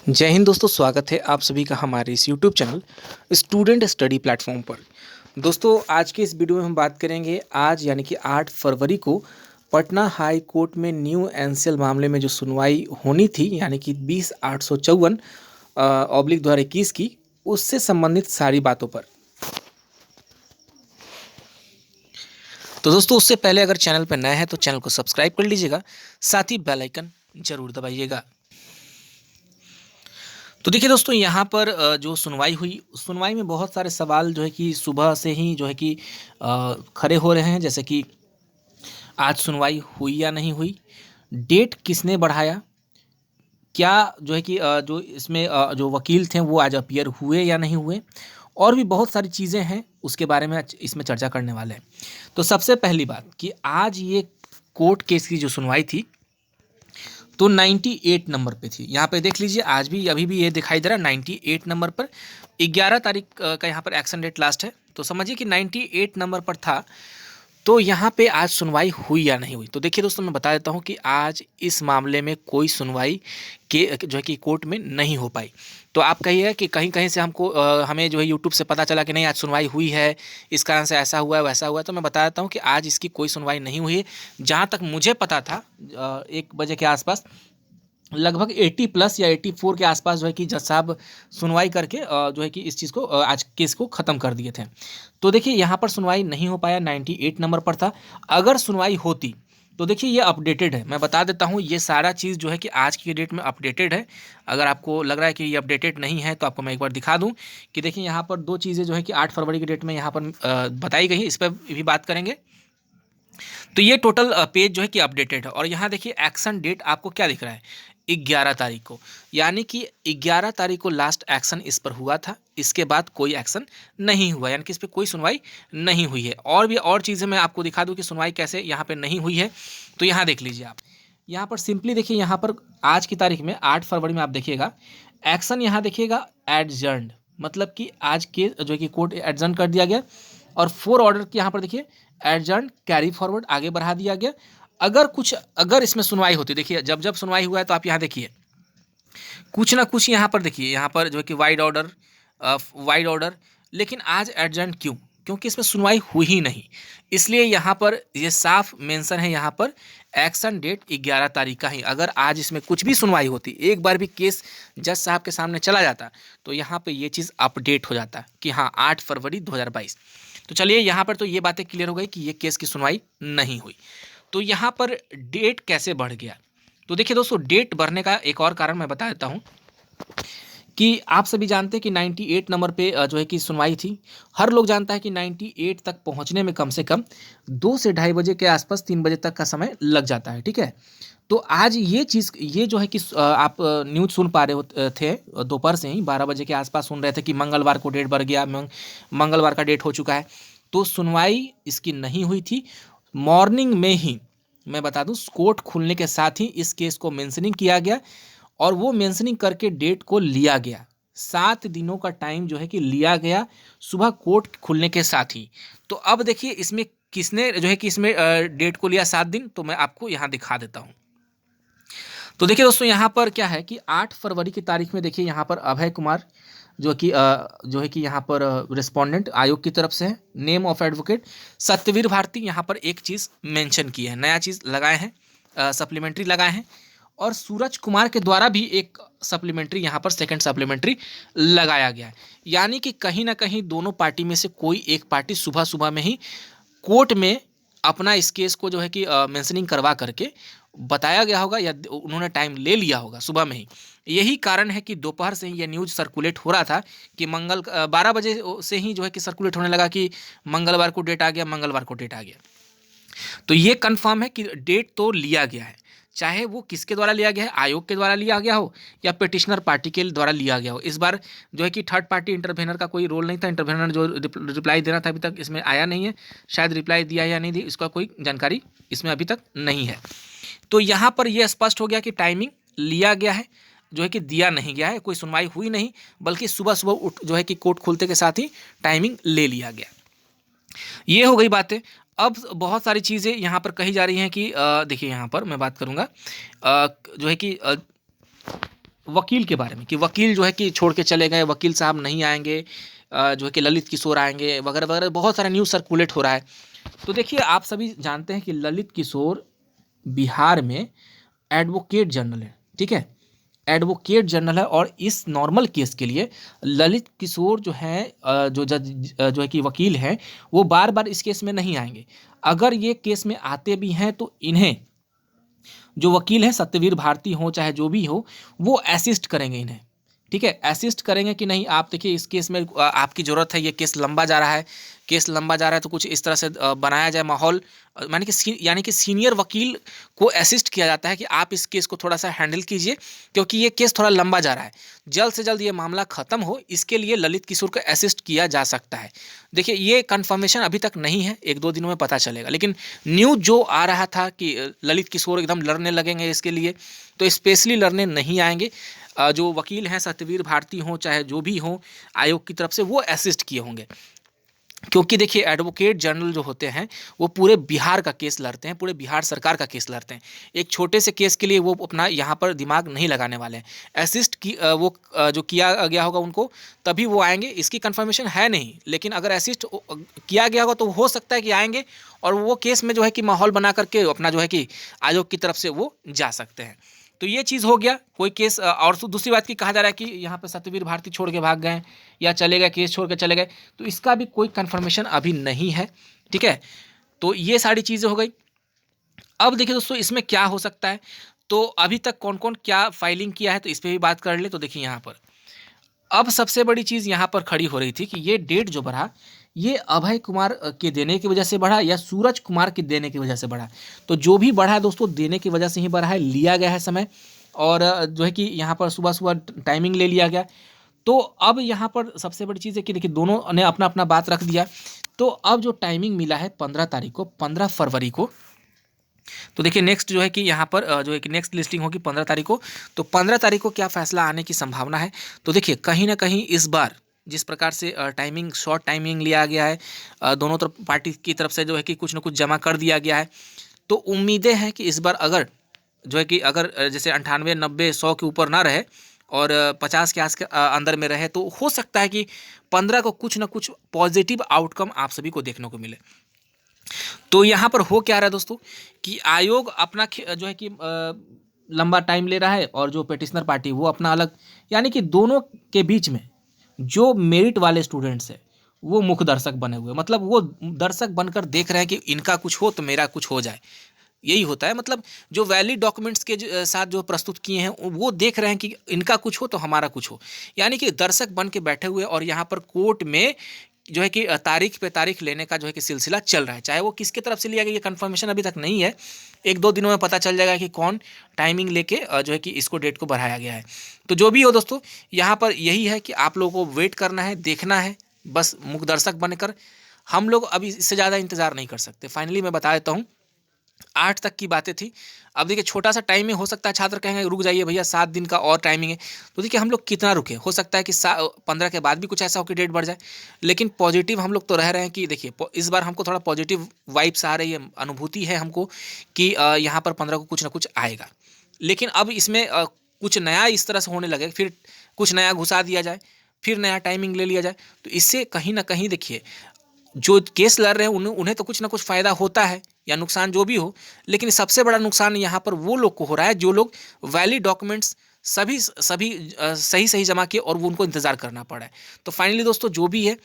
जय हिंद दोस्तों, स्वागत है आप सभी का हमारे इस YouTube channel student study platform पर। दोस्तों, आज के इस वीडियो में हम बात करेंगे आज यानी कि 8 फरवरी को पटना हाई कोर्ट में न्यू एनसीएल मामले में जो सुनवाई होनी थी यानी कि 20/854 ऑब्लिक 2021 की, उससे संबंधित सारी बातों पर। तो दोस्तों, उससे पहले अगर चैनल पर नए हैं तो चैनल को सब्सक्राइब कर लीजिएगा, साथ ही बेल आइकन जरूर दबाइएगा। तो देखिए दोस्तों, यहाँ पर जो सुनवाई हुई, सुनवाई में बहुत सारे सवाल जो है कि सुबह से ही जो है कि खड़े हो रहे हैं। जैसे कि आज सुनवाई हुई या नहीं हुई, डेट किसने बढ़ाया, क्या जो है कि जो इसमें जो वकील थे वो आज अपीयर हुए या नहीं हुए, और भी बहुत सारी चीज़ें हैं, उसके बारे में इसमें चर्चा करने वाले हैं। तो सबसे पहली बात कि आज ये कोर्ट केस की जो सुनवाई थी तो 98 नंबर पे थी। यहाँ पे देख लीजिए, आज भी अभी भी ये दिखाई दे रहा है 98 नंबर पर। 11 तारीख का यहाँ पर एक्शन डेट लास्ट है, तो समझिए कि 98 नंबर पर था। तो यहाँ पे आज सुनवाई हुई या नहीं हुई, तो देखिए दोस्तों, मैं बता देता हूँ कि आज इस मामले में कोई सुनवाई के जो है कि कोर्ट में नहीं हो पाई। तो आप कहिए कि कहीं कहीं से हमें जो है यूट्यूब से पता चला कि नहीं आज सुनवाई हुई है, इस कारण से ऐसा हुआ है वैसा हुआ है। तो मैं बता देता हूँ कि आज इसकी कोई सुनवाई नहीं हुई है। जहाँ तक मुझे पता था 1 बजे के आसपास लगभग 80 प्लस या 84 के आसपास जो है कि जज साहब सुनवाई करके जो है कि इस चीज़ को आज केस को ख़त्म कर दिए थे। तो देखिए, यहाँ पर सुनवाई नहीं हो पाया, 98 नंबर पर था। अगर सुनवाई होती तो देखिए ये अपडेटेड है, मैं बता देता हूँ, ये सारा चीज़ जो है कि आज की डेट में अपडेटेड है। अगर आपको लग रहा है कि ये अपडेटेड नहीं है तो आपको मैं एक बार दिखा दूँ कि देखिए यहाँ पर 2 चीज़ें जो है कि 8 फरवरी की डेट में यहाँ पर बताई गई है, इस पर भी बात करेंगे। तो ये टोटल पेज जो है कि अपडेटेड है। और यहाँ देखिए एक्शन डेट आपको क्या दिख रहा है, 11 तारीख को, यानी कि 11 तारीख को लास्ट एक्शन इस पर हुआ था। इसके बाद कोई एक्शन नहीं हुआ, यानी कि इस पर कोई सुनवाई नहीं हुई है। और भी और चीज़ें मैं आपको दिखा दूं कि सुनवाई कैसे यहाँ पे नहीं हुई है। तो यहाँ देख लीजिए आप, यहाँ पर सिंपली देखिए, यहाँ पर आज की तारीख में 8 फरवरी में आप देखिएगा एक्शन, यहाँ देखिएगा एडजर्न्ड, मतलब कि आज के जो है कि कोर्ट एडजर्न कर दिया गया। और 4 ऑर्डर की यहाँ पर देखिए एडजर्न कैरी फॉरवर्ड आगे बढ़ा दिया गया। अगर इसमें सुनवाई होती, देखिए जब जब सुनवाई हुआ है तो आप यहाँ देखिए कुछ ना कुछ यहाँ पर देखिए, यहाँ पर जो है कि वाइड ऑर्डर, लेकिन आज एडजर्न क्यों? क्योंकि इसमें सुनवाई हुई ही नहीं। इसलिए यहाँ पर ये साफ मेंशन है, यहाँ पर एक्शन डेट 11 तारीख का ही। अगर आज इसमें कुछ भी सुनवाई होती, एक बार भी केस जज साहब के सामने चला जाता, तो यहाँ पे ये चीज़ अपडेट हो जाता कि हाँ 8 फरवरी 2022। तो चलिए, यहाँ पर तो ये बातें क्लियर हो गई कि ये केस की सुनवाई नहीं हुई। तो यहाँ पर डेट कैसे बढ़ गया? तो देखिए दोस्तों, डेट बढ़ने का एक और कारण मैं बता देता हूँ कि आप सभी जानते हैं कि 98 नंबर पे जो है कि सुनवाई थी। हर लोग जानता है कि 98 तक पहुंचने में कम से कम 2 से ढाई बजे के आसपास 3 बजे तक का समय लग जाता है, ठीक है। तो आज ये जो है कि आप न्यूज़ सुन पा रहे थे दोपहर से ही 12 बजे के आसपास सुन रहे थे कि मंगलवार को डेट बढ़ गया, मंगलवार का डेट हो चुका है। तो सुनवाई इसकी नहीं हुई थी। मॉर्निंग में ही मैं बता दूं, कोर्ट खुलने के साथ ही इस केस को मेंशनिंग किया गया, और वो मेंशनिंग करके डेट को लिया गया। 7 दिनों का टाइम जो है कि लिया गया सुबह कोर्ट खुलने के साथ ही। तो अब देखिए इसमें किसने जो है कि इसमें डेट को लिया 7 दिन, तो मैं आपको यहाँ दिखा देता हूँ। तो देखिए दोस्तों, यहाँ पर क्या है कि 8 फरवरी की तारीख में देखिए यहाँ पर अभय कुमार जो है कि यहाँ पर रिस्पोंडेंट आयोग की तरफ से है, name of advocate Satyaveer Bharti. यहाँ पर एक चीज़ मेंशन की है, नया चीज़ लगाए हैं, सप्लीमेंट्री लगाए हैं। और सूरज कुमार के द्वारा भी एक सप्लीमेंट्री यहाँ पर सेकंड सप्लीमेंट्री लगाया गया है। यानी कि कहीं ना कहीं दोनों पार्टी में से कोई एक पार्टी सुबह सुबह में ही कोर्ट में अपना इस केस को जो है कि मेंशनिंग करवा करके बताया गया होगा, या उन्होंने टाइम ले लिया होगा सुबह में ही। यही कारण है कि दोपहर से ही ये न्यूज़ सर्कुलेट हो रहा था कि 12 बजे से ही जो है कि सर्कुलेट होने लगा कि मंगलवार को डेट आ गया, मंगलवार को डेट आ गया। तो ये कंफर्म है कि डेट तो लिया गया है, चाहे वो किसके द्वारा लिया गया है, आयोग के द्वारा लिया गया हो या पिटिशनर पार्टी के द्वारा लिया गया हो। इस बार जो है कि थर्ड पार्टी इंटरवेनर का कोई रोल नहीं था। इंटरवेनर जो रिप्लाई देना था अभी तक इसमें आया नहीं है, शायद रिप्लाई दिया या नहीं दिया इसका कोई जानकारी इसमें अभी तक नहीं है। तो यहाँ पर यह स्पष्ट हो गया कि टाइमिंग लिया गया है, जो है कि दिया नहीं गया है, कोई सुनवाई हुई नहीं, बल्कि सुबह सुबह उठ जो है कि कोर्ट खुलते के साथ ही टाइमिंग ले लिया गया। ये हो गई बातें। अब बहुत सारी चीज़ें यहाँ पर कही जा रही हैं कि देखिए यहाँ पर मैं बात करूँगा जो है कि वकील के बारे में कि वकील जो है कि छोड़ के चले गए, वकील साहब नहीं आएंगे, जो है कि ललित किशोर आएंगे वगैरह वगैरह, बहुत सारा न्यूज़ सर्कुलेट हो रहा है। तो देखिए आप सभी जानते हैं कि ललित किशोर बिहार में एडवोकेट जनरल है, ठीक है, एडवोकेट जनरल है। और इस नॉर्मल केस के लिए ललित किशोर जो है जो जज जो है कि वकील हैं, वो बार बार इस केस में नहीं आएंगे। अगर ये केस में आते भी हैं तो इन्हें जो वकील हैं सत्यवीर भारती हो चाहे जो भी हो, वो असिस्ट करेंगे इन्हें, ठीक है, असिस्ट करेंगे कि नहीं आप देखिए इस केस में आपकी ज़रूरत है, ये केस लंबा जा रहा है, केस लंबा जा रहा है, तो कुछ इस तरह से बनाया जाए माहौल, यानी कि सीनियर वकील को असिस्ट किया जाता है कि आप इस केस को थोड़ा सा हैंडल कीजिए, क्योंकि ये केस थोड़ा लंबा जा रहा है, जल्द से जल्द ये मामला ख़त्म हो, इसके लिए ललित किशोर को असिस्ट किया जा सकता है। देखिए ये कन्फर्मेशन अभी तक नहीं है, 1-2 दिनों में पता चलेगा, लेकिन न्यूज़ जो आ रहा था कि ललित किशोर एकदम लड़ने लगेंगे इसके लिए, तो स्पेशली लड़ने नहीं आएंगे। जो वकील हैं सत्यवीर भारती हों चाहे जो भी हों आयोग की तरफ से, वो असिस्ट किए होंगे, क्योंकि देखिए एडवोकेट जनरल जो होते हैं वो पूरे बिहार का केस लड़ते हैं, पूरे बिहार सरकार का केस लड़ते हैं। एक छोटे से केस के लिए वो अपना यहाँ पर दिमाग नहीं लगाने वाले हैं। असिस्ट की वो जो किया गया होगा उनको, तभी वो आएंगे, इसकी कंफर्मेशन है नहीं, लेकिन अगर असिस्ट किया गया होगा तो हो सकता है कि आएंगे और वो केस में जो है कि माहौल बना करके अपना जो है कि आयोग की तरफ से वो जा सकते हैं। तो ये चीज़ हो गया कोई केस। और दूसरी बात की कहा जा रहा है कि यहाँ पे सत्यवीर भारती छोड़ के भाग गए या चले गए, केस छोड़ के चले गए, तो इसका भी कोई कंफर्मेशन अभी नहीं है, ठीक है। तो ये सारी चीज़ें हो गई। अब देखिए दोस्तों इसमें क्या हो सकता है, तो अभी तक कौन कौन क्या फाइलिंग किया है तो इस पर भी बात कर ले। तो देखिए यहाँ पर अब सबसे बड़ी चीज़ यहाँ पर खड़ी हो रही थी कि ये डेट जो बढ़ा, ये अभय कुमार के देने की वजह से बढ़ा या सूरज कुमार के देने की वजह से बढ़ा। तो जो भी बढ़ा है दोस्तों देने की वजह से ही बढ़ा है, लिया गया है समय, और जो है कि यहाँ पर सुबह सुबह टाइमिंग ले लिया गया। तो अब यहाँ पर सबसे बड़ी चीज़ है कि देखिए दोनों ने अपना अपना बात रख दिया। तो अब जो टाइमिंग मिला है 15 तारीख को, 15 फरवरी को, तो देखिए नेक्स्ट जो है कि यहाँ पर जो है कि नेक्स्ट लिस्टिंग होगी 15 तारीख को। तो 15 तारीख को क्या फैसला आने की संभावना है, तो देखिए कहीं ना कहीं इस बार जिस प्रकार से टाइमिंग शॉर्ट टाइमिंग लिया गया है, दोनों तरफ पार्टी की तरफ से जो है कि कुछ ना कुछ जमा कर दिया गया है, तो उम्मीदें हैं कि इस बार अगर जो है कि अगर जैसे 98, 90, 100 के ऊपर ना रहे और 50 के अंदर में रहे, तो हो सकता है कि 15 को कुछ ना कुछ पॉजिटिव आउटकम आप सभी को देखने को मिले। तो यहाँ पर हो क्या रहा है दोस्तों कि आयोग अपना जो है कि लंबा टाइम ले रहा है और जो पिटिशनर पार्टी वो अपना अलग, यानी कि दोनों के बीच में जो मेरिट वाले स्टूडेंट्स हैं वो मुख्य दर्शक बने हुए, मतलब वो दर्शक बनकर देख रहे हैं कि इनका कुछ हो तो मेरा कुछ हो जाए। यही होता है, मतलब जो वैलिड डॉक्यूमेंट्स के साथ जो प्रस्तुत किए हैं वो देख रहे हैं कि इनका कुछ हो तो हमारा कुछ हो, यानी कि दर्शक बन के बैठे हुए। और यहाँ पर कोर्ट में जो है कि तारीख पे तारीख लेने का जो है कि सिलसिला चल रहा है, चाहे वो किसके तरफ से लिया गया ये कंफर्मेशन अभी तक नहीं है। 1-2 दिनों में पता चल जाएगा कि कौन टाइमिंग लेके जो है कि इसको डेट को बढ़ाया गया है। तो जो भी हो दोस्तों यहाँ पर यही है कि आप लोगों को वेट करना है, देखना है, बस मुख्य दर्शक बनकर। हम लोग अभी इससे ज़्यादा इंतज़ार नहीं कर सकते। फाइनली मैं बता देता हूँ 8 तक की बातें थी। अब देखिए छोटा सा टाइम में हो सकता है छात्र कहेंगे रुक जाइए भैया 7 दिन का और टाइमिंग है, तो देखिए हम लोग कितना रुके, हो सकता है कि 15 के बाद भी कुछ ऐसा हो कि डेट बढ़ जाए, लेकिन पॉजिटिव हम लोग तो रह रहे हैं कि देखिए इस बार हमको थोड़ा पॉजिटिव वाइब्स आ रही है, अनुभूति है हमको कि यहाँ पर 15 को कुछ ना कुछ आएगा। लेकिन अब इसमें कुछ नया इस तरह से होने लगे, फिर कुछ नया घुसा दिया जाए, फिर नया टाइमिंग ले लिया जाए, तो इससे कहीं ना कहीं देखिए जो केस लड़ रहे हैं उन्हें तो कुछ ना कुछ फ़ायदा होता है या नुकसान जो भी हो, लेकिन सबसे बड़ा नुकसान यहाँ पर वो लोग को हो रहा है जो लोग वैलिड डॉक्यूमेंट्स सभी सही जमा किए और वो उनको इंतज़ार करना पड़ा है। तो फाइनली दोस्तों जो भी है,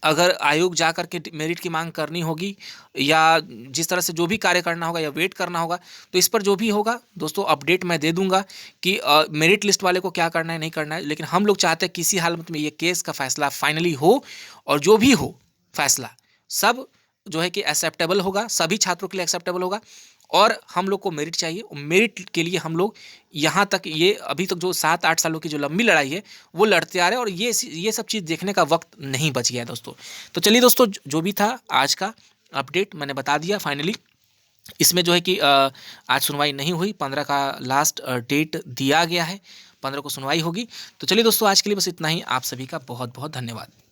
अगर आयोग जा कर के मेरिट की मांग करनी होगी या जिस तरह से जो भी कार्य करना होगा या वेट करना होगा, तो इस पर जो भी होगा दोस्तों अपडेट मैं दे दूंगा कि मेरिट लिस्ट वाले को क्या करना है नहीं करना है। लेकिन हम लोग चाहते हैं किसी हालत में ये केस का फैसला फाइनली हो, और जो भी हो फैसला सब जो है कि एक्सेप्टेबल होगा, सभी छात्रों के लिए एक्सेप्टेबल होगा। और हम लोग को मेरिट चाहिए, मेरिट के लिए हम लोग यहाँ तक ये अभी तक जो 7-8 सालों की जो लंबी लड़ाई है वो लड़ते आ रहे हैं, और ये सब चीज़ देखने का वक्त नहीं बच गया है दोस्तों। तो चलिए दोस्तों जो भी था आज का अपडेट मैंने बता दिया फाइनली। इसमें जो है कि आज सुनवाई नहीं हुई, 15 का लास्ट डेट दिया गया है, 15 को सुनवाई होगी। तो चलिए दोस्तों आज के लिए बस इतना ही। आप सभी का बहुत बहुत धन्यवाद।